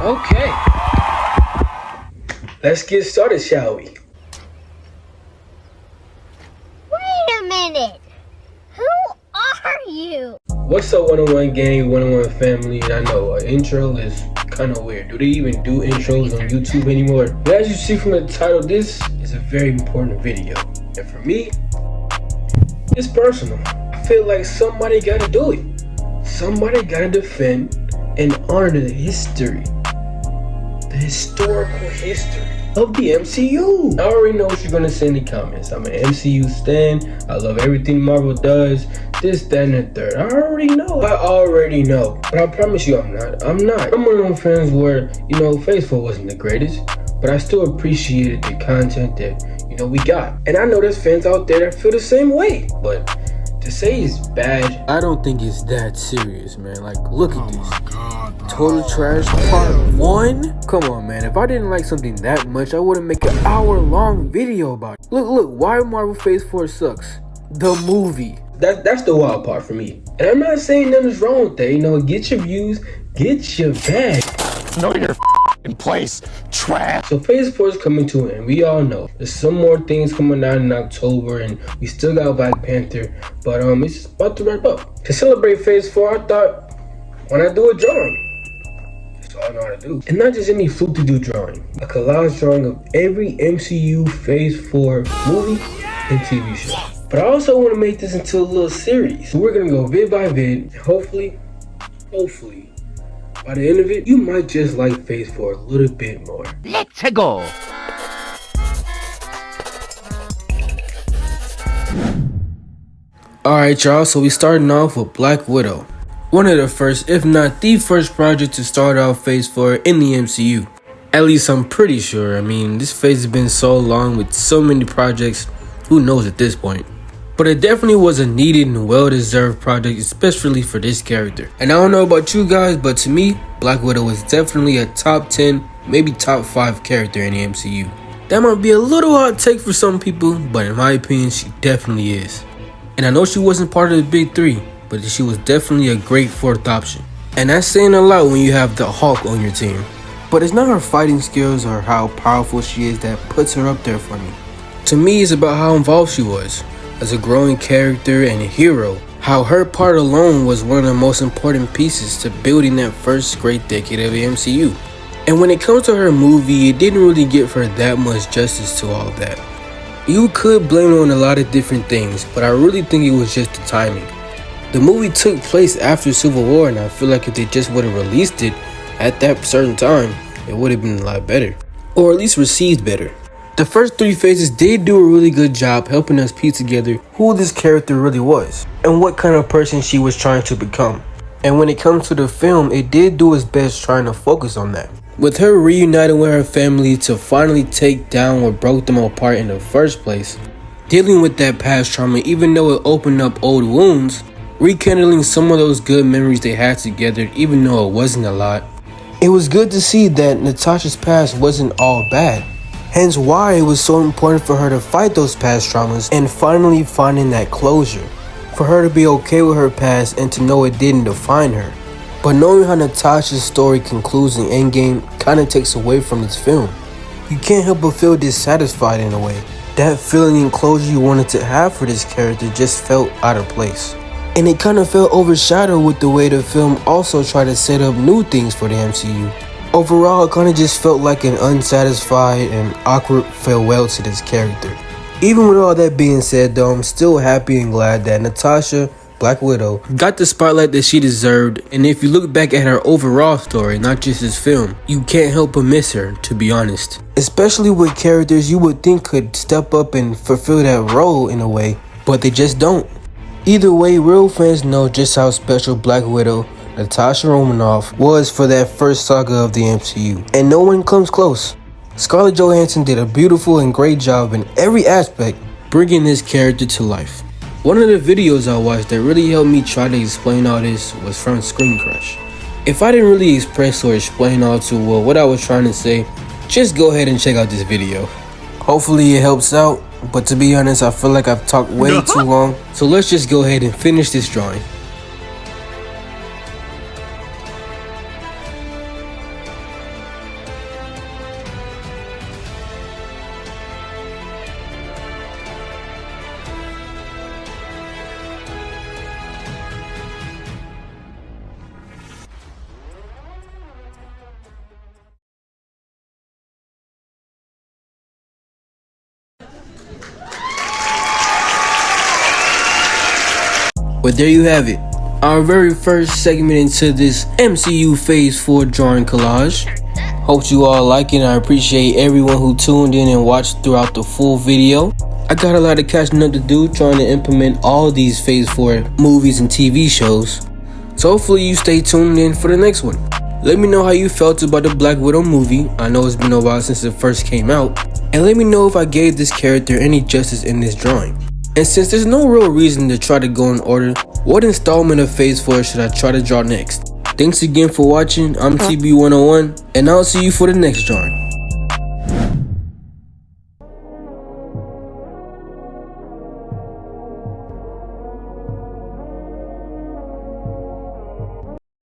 Okay, let's get started, shall we? Wait a minute! Who are you? What's up, 101 gang, 101 family? And I know an intro is kind of weird. Do they even do intros on YouTube anymore? But as you see from the title, this is a very important video. And for me, it's personal. I feel like somebody gotta do it. Somebody gotta defend and honor the history. The historical history of the MCU. I already know what you're gonna say in the comments. I'm an MCU stan. I love everything Marvel does. This, that, and the third. I already know. But I promise you I'm not. I'm one of those fans where, Phase 4 wasn't the greatest, but I still appreciated the content that, we got. And I know there's fans out there that feel the same way. But to say it's bad, I don't think it's that serious, man. Like, look at this. Total Trash Part 1? Come on, man. If I didn't like something that much, I wouldn't make an hour-long video about it. Look, why Marvel Phase 4 sucks? The movie. That's the wild part for me. And I'm not saying nothing's wrong with that. Get your views, get your bag. Know your in place, trash. So Phase 4 is coming to an end. We all know. There's some more things coming out in October, and we still got Black Panther. But it's about to wrap up. To celebrate Phase 4, I thought, why not do a drawing? That's all I know how to do. And not just any fluke-to-do drawing. A collage drawing of every MCU Phase 4 movie and TV show. But I also want to make this into a little series. So we're going to go vid by vid. And hopefully, by the end of it, you might just like Phase 4 a little bit more. Let's go. Alright y'all, so we starting off with Black Widow. One of the first, if not the first project to start off Phase 4 in the MCU. At least I'm pretty sure. I mean, this phase has been so long with so many projects, who knows at this point. But it definitely was a needed and well-deserved project, especially for this character. And I don't know about you guys, but to me, Black Widow was definitely a top 10, maybe top 5 character in the MCU. That might be a little hot take for some people, but in my opinion, she definitely is. And I know she wasn't part of the big 3, but she was definitely a great 4th option. And that's saying a lot when you have the Hulk on your team. But it's not her fighting skills or how powerful she is that puts her up there for me. To me, it's about how involved she was as a growing character and a hero. How her part alone was one of the most important pieces to building that first great decade of the MCU. And when it comes to her movie, it didn't really give her that much justice to all that. You could blame it on a lot of different things, but I really think it was just the timing. The movie took place after Civil War, and I feel like if they just would have released it at that certain time, it would have been a lot better. Or at least received better. The first 3 phases did do a really good job helping us piece together who this character really was and what kind of person she was trying to become. And when it comes to the film, it did do its best trying to focus on that. With her reuniting with her family to finally take down what broke them apart in the first place, dealing with that past trauma even though it opened up old wounds, rekindling some of those good memories they had together even though it wasn't a lot. It was good to see that Natasha's past wasn't all bad. Hence why it was so important for her to fight those past traumas and finally finding that closure. For her to be okay with her past and to know it didn't define her. But knowing how Natasha's story concludes in Endgame kinda takes away from this film. You can't help but feel dissatisfied in a way. That feeling and closure you wanted to have for this character just felt out of place. And it kinda felt overshadowed with the way the film also tried to set up new things for the MCU. Overall, it kinda just felt like an unsatisfied and awkward farewell to this character. Even with all that being said though, I'm still happy and glad that Natasha, Black Widow, got the spotlight that she deserved. And if you look back at her overall story, not just this film, you can't help but miss her, to be honest. Especially with characters you would think could step up and fulfill that role in a way, but they just don't. Either way, real fans know just how special Black Widow, Natasha Romanoff, was for that first saga of the MCU, and no one comes close. Scarlett Johansson did a beautiful and great job in every aspect, bringing this character to life. One of the videos I watched that really helped me try to explain all this was from Screen Crush. If I didn't really express or explain all too well what I was trying to say, just go ahead and check out this video. Hopefully it helps out, but to be honest, I feel like I've talked way too long, so let's just go ahead and finish this drawing. But there you have it, our very first segment into this MCU Phase 4 Drawing Collage. Hope you all like it, and I appreciate everyone who tuned in and watched throughout the full video. I got a lot of catching up to do trying to implement all these Phase 4 movies and TV shows. So hopefully you stay tuned in for the next one. Let me know how you felt about the Black Widow movie. I know it's been a while since it first came out. And let me know if I gave this character any justice in this drawing. And since there's no real reason to try to go in order, what installment of Phase 4 should I try to draw next? Thanks again for watching. I'm TB101, and I'll see you for the next drawing.